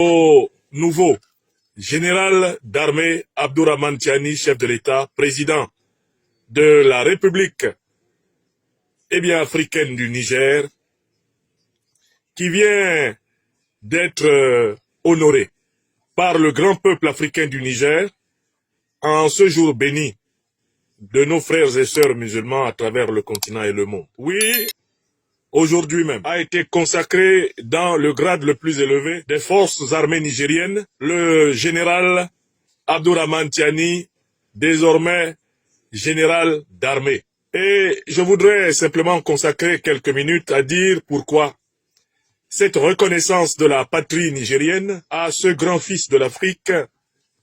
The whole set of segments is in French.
Au nouveau général d'armée Abdourahmane Tiani, chef de l'État, président de la République africaine du Niger, qui vient d'être honoré par le grand peuple africain du Niger en ce jour béni de nos frères et sœurs musulmans à travers le continent et le monde. Oui, aujourd'hui même, a été consacré dans le grade le plus élevé des forces armées nigériennes, le général Abdourahmane Tiani, désormais général d'armée. Et je voudrais simplement consacrer quelques minutes à dire pourquoi cette reconnaissance de la patrie nigérienne à ce grand fils de l'Afrique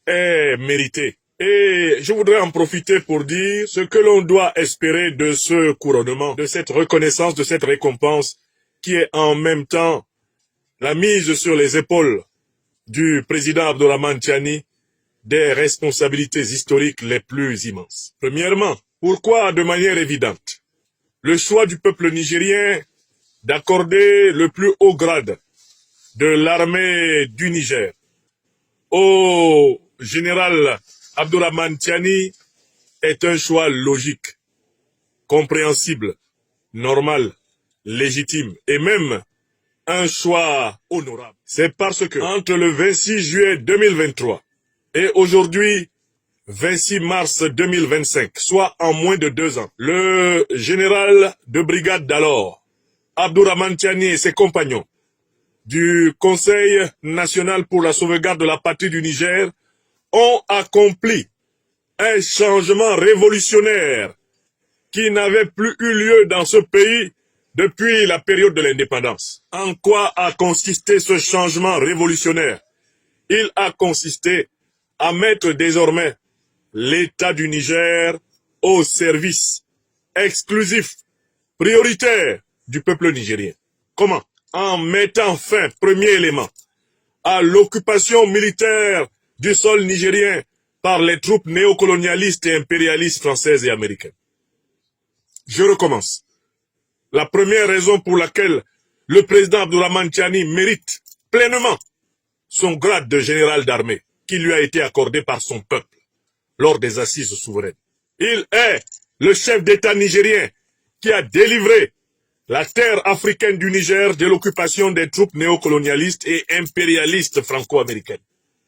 est méritée. Et je voudrais en profiter pour dire ce que l'on doit espérer de ce couronnement, de cette reconnaissance, de cette récompense, qui est en même temps la mise sur les épaules du président Abdourahmane Tiani des responsabilités historiques les plus immenses. Premièrement, pourquoi de manière évidente le choix du peuple nigérien d'accorder le plus haut grade de l'armée du Niger au général Abdourahmane Tiani est un choix logique, compréhensible, normal, légitime et même un choix honorable. C'est parce que entre le 26 juillet 2023 et aujourd'hui 26 mars 2025, soit en moins de 2 ans, le général de brigade d'alors, Abdourahmane Tiani et ses compagnons du Conseil national pour la sauvegarde de la patrie du Niger ont accompli un changement révolutionnaire qui n'avait plus eu lieu dans ce pays depuis la période de l'indépendance. En quoi a consisté ce changement révolutionnaire? Il a consisté à mettre désormais l'État du Niger au service exclusif, prioritaire du peuple nigérien. Comment? En mettant fin, premier élément, à l'occupation militaire du sol nigérien par les troupes néocolonialistes et impérialistes françaises et américaines. Je recommence. La première raison pour laquelle le président Abdourahmane Tiani mérite pleinement son grade de général d'armée qui lui a été accordé par son peuple lors des assises souveraines. Il est le chef d'État nigérien qui a délivré la terre africaine du Niger de l'occupation des troupes néocolonialistes et impérialistes franco-américaines.